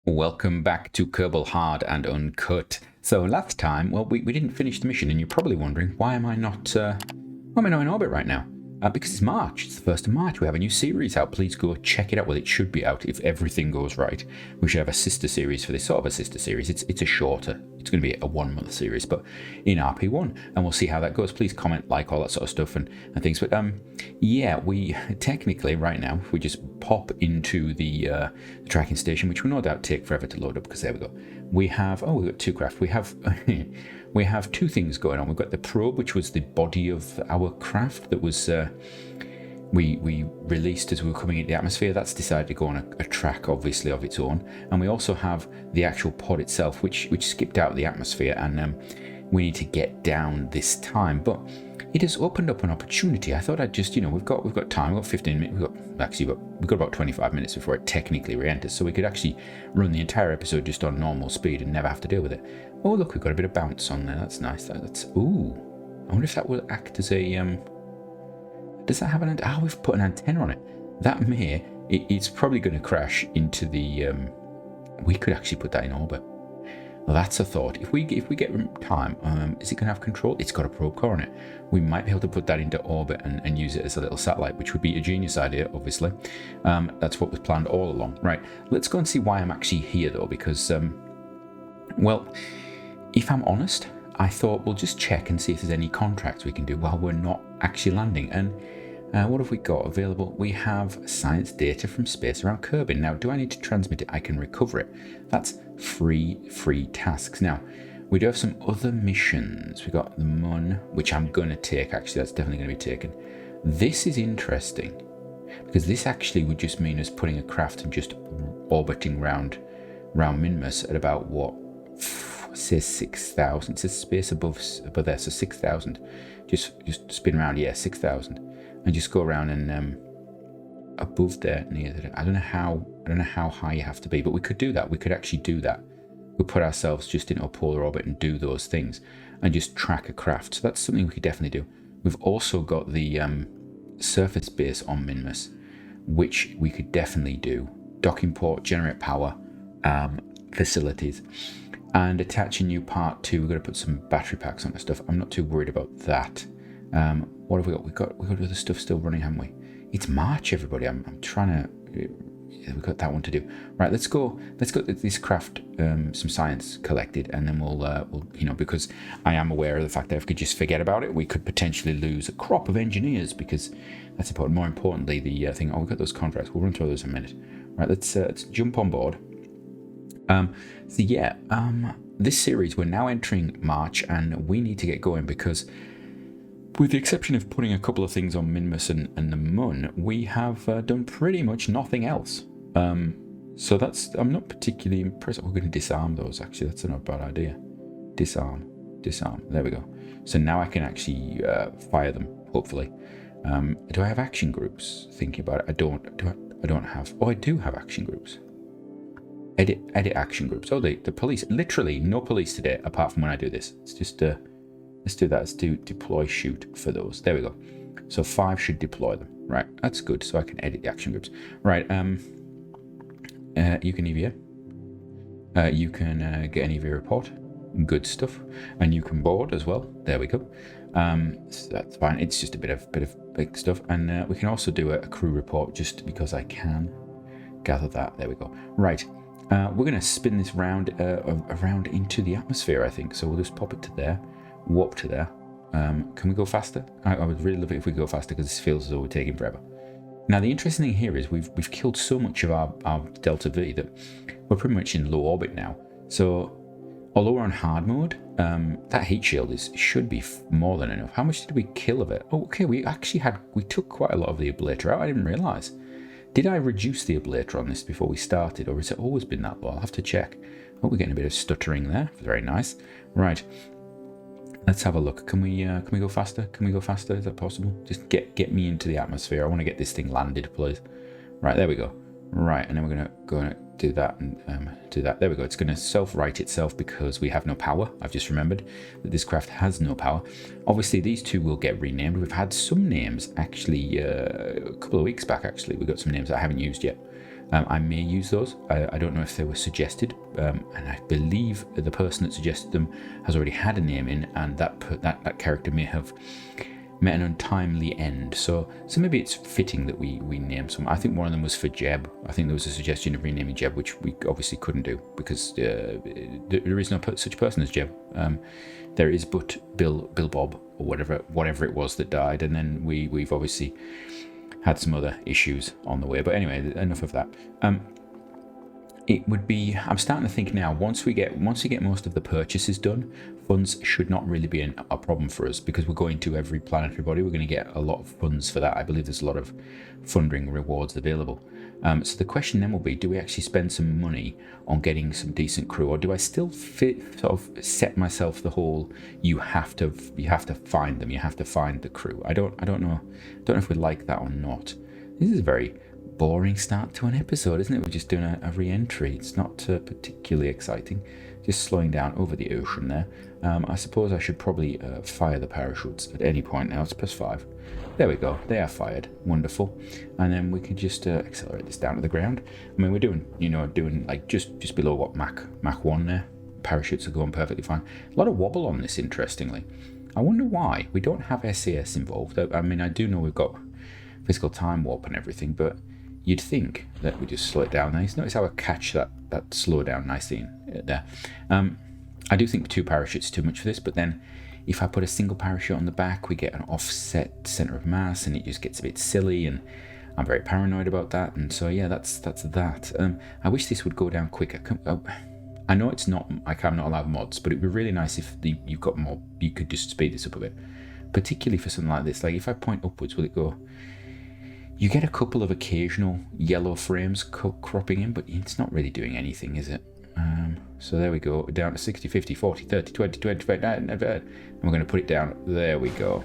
Welcome back to Kerbal Hard and Uncut. So last time, well, we didn't finish the mission, and you're probably wondering why am I not in orbit right now? Because it's March. It's the 1st of March. We have a new series out. Please go check it out. Well, it should be out if everything goes right. We should have a sister series for this, sort of a sister series. It's a shorter. It's going to be a 1-month series, but in RP1, and we'll see how that goes. Please comment, like, all that sort of stuff and things. But yeah, we technically right now, if we just pop into the tracking station, which will no doubt take forever to load up, because there we go. We've got two craft. We have we have two things going on. We've got the probe, which was the body of our craft that was we released as we were coming into the atmosphere. That's decided to go on a track, obviously, of its own. And we also have the actual pod itself, which skipped out of the atmosphere, and we need to get down this time. But it has opened up an opportunity. I thought I'd just, we've got time. We've got 15 minutes. We've got about 25 minutes before it technically re-enters, so we could actually run the entire episode just on normal speed and never have to deal with it. Oh, look, we've got a bit of bounce on there. That's nice. That's ooh. I wonder if that will act as a does that have an antenna? We've put an antenna on it. That may. It's probably going to crash into the. We could actually put that in orbit. Well, that's a thought. If we get time, is it going to have control? It's got a probe core on it. We might be able to put that into orbit and use it as a little satellite, which would be a genius idea, obviously. That's what was planned all along. Right, let's go and see why I'm actually here, though, because, well, if I'm honest, I thought we'll just check and see if there's any contracts we can do while we're not actually landing. And what have we got available? We have science data from space around Kerbin. Now, do I need to transmit it? I can recover it. That's free tasks. Now, we do have some other missions. We got the Mun, which I'm going to take. Actually, that's definitely going to be taken. This is interesting because this actually would just mean us putting a craft and just orbiting round Minmus at about what? Says 6,000. It says space above there, so 6,000. Just spin around, yeah, 6,000, and just go around and above there near the, I don't know how high you have to be, but we could do that. We could actually do that. We'll put ourselves just into a polar orbit and do those things and just track a craft. So that's something we could definitely do. We've also got the surface base on Minmus, which we could definitely do. Docking port, generate power, facilities. And attach a new part too. We've got to put some battery packs on the stuff. I'm not too worried about that. What have we got? We've got other stuff still running, haven't we? It's March, everybody. I'm trying to. We've got that one to do. Right, let's go. Let's get this craft some science collected, and then we'll because I am aware of the fact that if we could just forget about it, we could potentially lose a crop of engineers, because that's important. More importantly, the thing. Oh, we've got those contracts. We'll run through those in a minute. Right, let's jump on board. So yeah, this series, we're now entering March, and we need to get going because, with the exception of putting a couple of things on Minmus and the Mun, we have done pretty much nothing else. So I'm not particularly impressed. We're going to disarm those, actually. That's not a bad idea. Disarm. There we go. So now I can actually fire them, hopefully. Do I have action groups? Thinking about it, I don't have. Oh, I do have action groups. Edit action groups. Oh, the police. Literally no police today, apart from when I do this. It's just let's do that. Let's do deploy shoot for those. There we go. So 5 should deploy them. Right, that's good. So I can edit the action groups. Right. You can EVA. You can get an EVA report. Good stuff. And you can board as well. There we go. So that's fine. It's just a bit of big stuff. And we can also do a crew report, just because I can gather that. There we go. Right. We're going to spin this round around into the atmosphere, I think. So we'll just pop it to there, warp to there. Can we go faster? I would really love it if we go faster, because this feels as though we're taking forever. Now, the interesting thing here is we've killed so much of our Delta V that we're pretty much in low orbit now. So although we're on hard mode, that heat shield should be more than enough. How much did we kill of it? Oh, okay, we took quite a lot of the ablator out. I didn't realise. Did I reduce the ablator on this before we started, or has it always been that low? I'll have to check. Oh, we're getting a bit of stuttering there. Very nice. Right. Let's have a look. Can we go faster? Can we go faster? Is that possible? Just get me into the atmosphere. I want to get this thing landed, please. Right, there we go. Right, and then we're going to go and do that and do that. There we go. It's going to self-right itself because we have no power. I've just remembered that this craft has no power. Obviously, these two will get renamed. We've had some names, actually, a couple of weeks back, actually. We got some names that I haven't used yet. I may use those. I don't know if they were suggested, and I believe the person that suggested them has already had a name in, and that character may have met an untimely end. So maybe it's fitting that we name some. I think one of them was for Jeb. I think there was a suggestion of renaming Jeb, which we obviously couldn't do because there is no such person as Jeb. There is but Bill Bob, or whatever it was that died, and then we've obviously had some other issues on the way. But anyway, enough of that. It would be, I'm starting to think now, once we get most of the purchases done, funds should not really be a problem for us, because we're going to every planetary body. We're going to get a lot of funds for that. I believe there's a lot of funding rewards available. So the question then will be, do we actually spend some money on getting some decent crew, or do I still sort of set myself the whole you have to find them, you have to find the crew? I don't know if we like that or not. This is a very boring start to an episode, isn't it? We're just doing a re-entry. It's not particularly exciting. Just slowing down over the ocean there. I suppose I should probably fire the parachutes at any point now. It's +5. There we go. They are fired. Wonderful. And then we can just accelerate this down to the ground. I mean, we're doing like just below what Mach 1 there. Parachutes are going perfectly fine. A lot of wobble on this, interestingly. I wonder why. We don't have SAS involved. I mean, I do know we've got physical time warp and everything, but you'd think that we just slow it down nice. Notice how I catch that slow down nicely in there. I do think 2 parachutes is too much for this, but then if I put a single parachute on the back, we get an offset center of mass, and it just gets a bit silly, and I'm very paranoid about that. And so yeah, that's that. I wish this would go down quicker. I know it's not, I'm not allowed mods, but it'd be really nice if you've got more, you could just speed this up a bit, particularly for something like this. Like if I point upwards, will it go? You get a couple of occasional yellow frames cropping in, but it's not really doing anything, is it? So there we go, down to 60, 50, 40, 30, 20, 25, and we're going to put it down. There we go.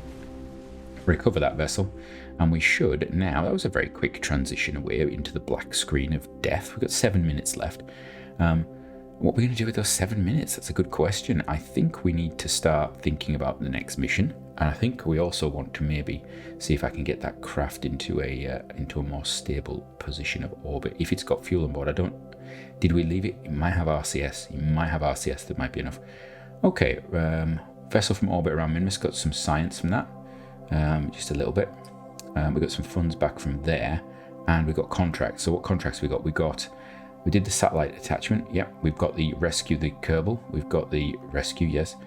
Recover that vessel, and we should now. That was a very quick transition away into the black screen of death. We've got 7 minutes left. What we're going to do with those 7 minutes? That's a good question. I think we need to start thinking about the next mission, and I think we also want to maybe see if I can get that craft into a more stable position of orbit. If it's got fuel on board, did we leave it? It might have RCS. You might have RCS. That might be enough. Okay, vessel from orbit around Minmus. Got some science from that, just a little bit. We got some funds back from there, and we got contracts. So what contracts we got? We did the satellite attachment. Yep. We've got the rescue the Kerbal. We've got the rescue. Yes.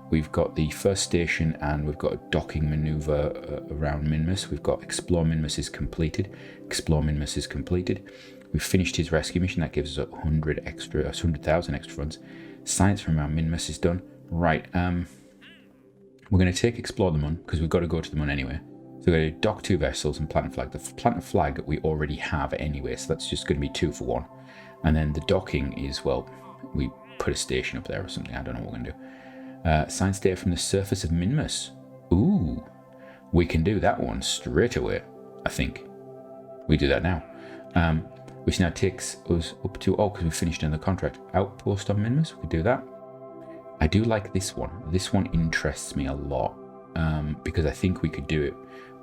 We've got the first station, and we've got a docking maneuver around Minmus. We've got explore Minmus is completed. Explore Minmus is completed. We've finished his rescue mission. That gives us 100,000 extra funds. Science from around Minmus is done. Right. We're going to take explore the Mun, because we've got to go to the Mun anyway. So we're going to dock 2 vessels and plant a flag. The plant a flag we already have anyway, so that's just going to be 2 for 1. And then the docking is, well, we put a station up there or something. I don't know what we're going to do. Science data from the surface of Minmus. Ooh, we can do that one straight away, I think. We do that now. Which now takes us up to, because we finished another contract. Outpost on Minmus, we could do that. I do like this one. This one interests me a lot, because I think we could do it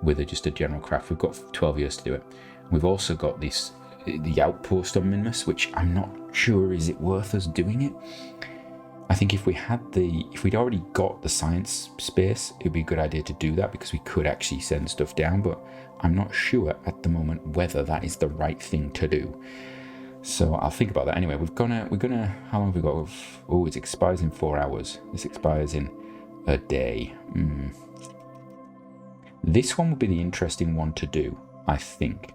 with just a general craft. We've got 12 years to do it. We've also got the outpost on Minmus, which I'm not sure, is it worth us doing it? I think if we'd already got the science space, it'd be a good idea to do that, because we could actually send stuff down, but I'm not sure at the moment whether that is the right thing to do. So I'll think about that. Anyway, we're gonna, how long have we got? Oh, it expires in 4 hours. This expires in a day. This one would be the interesting one to do, I think.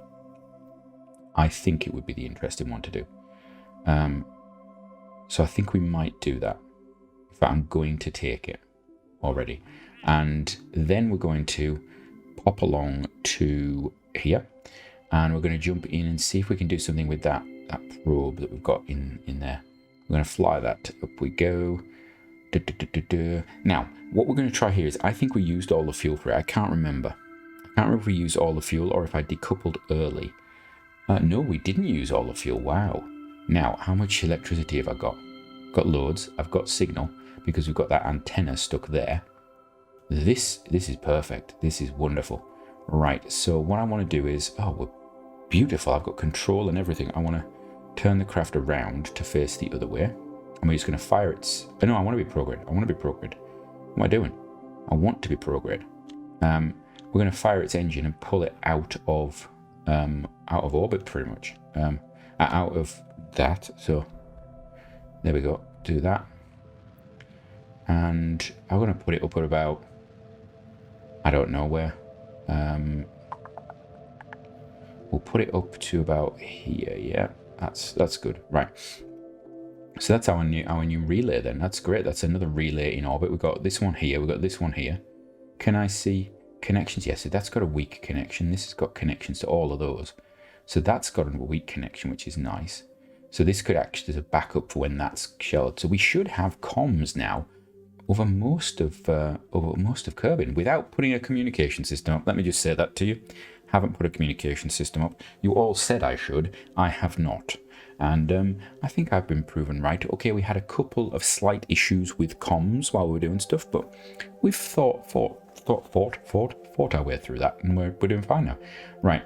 I think it would be the interesting one to do. So I think we might do that. In fact, I'm going to take it already. And then we're going to pop along to here, and we're going to jump in and see if we can do something with that probe that we've got in there. We're going to fly that. Up we go. Now, what we're going to try here is, I think we used all the fuel for it. I can't remember. If we used all the fuel or if I decoupled early. No, we didn't use all the fuel. Wow. Now, how much electricity have I got? Got loads. I've got signal because we've got that antenna stuck there. This is perfect. This is wonderful. Right, so what I want to do is, Beautiful. I've got control and everything. I want to turn the craft around to face the other way. And we're just going to fire its... Oh, no, I want to be prograde. I want to be prograde. What am I doing? I want to be prograde. We're going to fire its engine and pull it out of orbit, pretty much. Out of that. So, there we go. Do that. And I'm going to put it up at about... I don't know where. We'll put it up to about here. Yeah, that's good. Right. So that's our new relay then. That's great. That's another relay in orbit. We've got this one here. We've got this one here. Can I see connections? Yes, so that's got a weak connection. This has got connections to all of those. So that's got a weak connection, which is nice. So this could act as a backup for when that's shelled. So we should have comms now over most of Kerbin without putting a communication system up. Let me just say that to you. Haven't put a communication system up. You all said I should. I have not. And I think I've been proven right. Okay, we had a couple of slight issues with comms while we were doing stuff, but we've fought our way through that, and we're doing fine now. Right.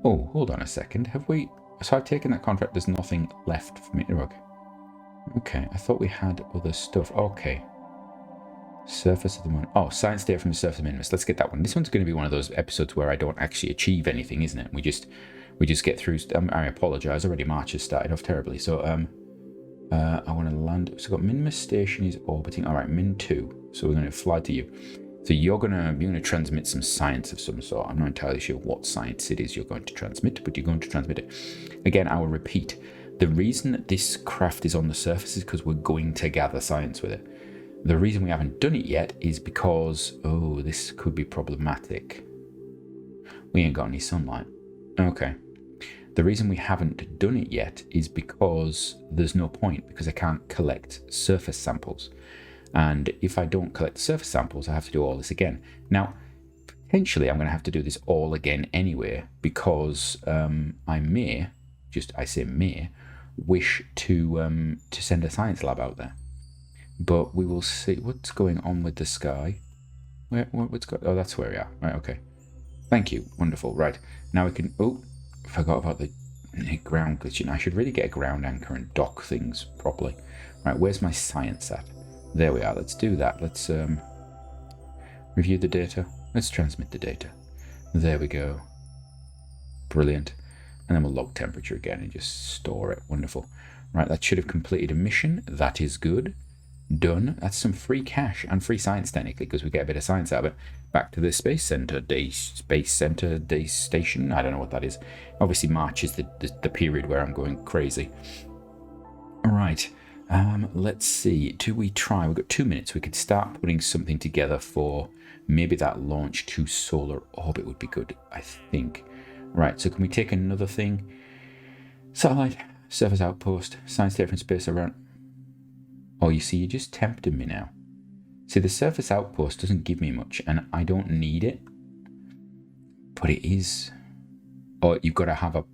Oh, hold on a second. Have we... So I've taken that contract. There's nothing left for me to work. Okay, I thought we had other stuff. Okay. Surface of the moon. Oh, science data from the surface of Minimus. Let's get that one. This one's going to be one of those episodes where I don't actually achieve anything, isn't it? We just get through. I apologize. Already March has started off terribly. So I want to land. So got Minimus station is orbiting. All right, Min 2. So we're going to fly to you. So you're gonna transmit some science of some sort. I'm not entirely sure what science it is you're going to transmit, but you're going to transmit it. Again, I will repeat. The reason that this craft is on the surface is because we're going to gather science with it. The reason we haven't done it yet is because, oh, this could be problematic. We ain't got any sunlight. Okay. The reason we haven't done it yet is because there's no point, because I can't collect surface samples. And if I don't collect the surface samples, I have to do all this again. Now, potentially I'm going to have to do this all again anyway, because I may, I say may, wish to send a science lab out there. But we will see what's going on with the sky. What's going? Oh, that's where we are. Right, okay. Thank you. Wonderful. Right. Now we can... Oh, forgot about the ground glitching. I should really get a ground anchor and dock things properly. Right, where's my science at? There we are. Let's do that. Let's review the data. Let's transmit the data. There we go. Brilliant. And then we'll log temperature again and just store it. Wonderful. Right, that should have completed a mission. That is good. Done. That's some free cash and free science technically, because we get a bit of science out of it. Back to the Space Center Day Station. I don't know what that is. Obviously March is the period where I'm going crazy. All right. Let's see. Do we try? We've got 2 minutes. We could start putting something together for maybe that launch to solar orbit would be good, I think. Right. So can we take another thing? Satellite, surface outpost, science data from space around. Oh, you see, you just tempted me now. See, the surface outpost doesn't give me much, and I don't need it. But it is. Oh, you've got to have a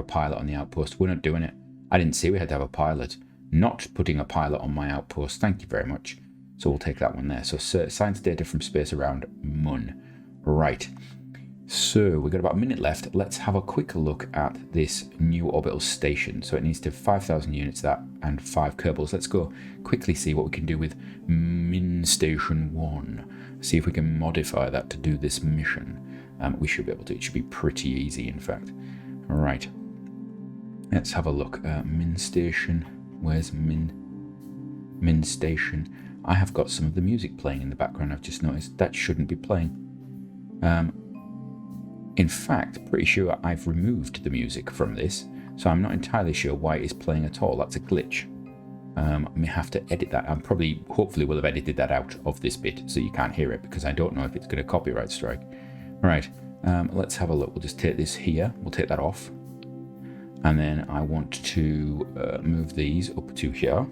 pilot on the outpost. We're not doing it. I didn't see we had to have a pilot. Not putting a pilot on my outpost. Thank you very much. So we'll take that one there. So science data from space around Mun. Right. So we've got about a minute left. Let's have a quick look at this new orbital station. So it needs to have 5,000 units that and 5 Kerbals. Let's go quickly see what we can do with Min Station 1. See if we can modify that to do this mission. We should be able to. It should be pretty easy, in fact. All right. Let's have a look. Min Station. Where's Min Station? I have got some of the music playing in the background. I've just noticed that shouldn't be playing. In fact, pretty sure I've removed the music from this, so I'm not entirely sure why it is playing at all. That's a glitch. I may have to edit that. Hopefully will have edited that out of this bit so you can't hear it, because I don't know if it's going to copyright strike. Right, let's have a look. We'll just take this here. We'll take that off. And then I want to move these up to here.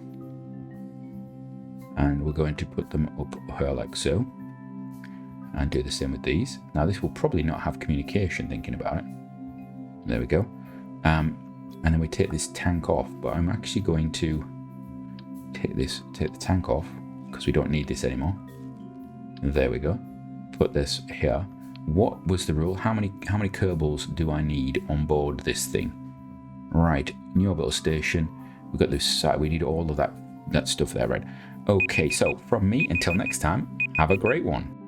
And we're going to put them up here like so. And do the same with these. Now this will probably not have communication, thinking about it. There we go. And then we take this tank off, but I'm actually going to take the tank off because we don't need this anymore. There we go. Put this here. What was the rule? How many Kerbals do I need on board this thing? Right, new orbital station. We've got this site. We need all of that stuff there, right? Okay, so from me, until next time, have a great one.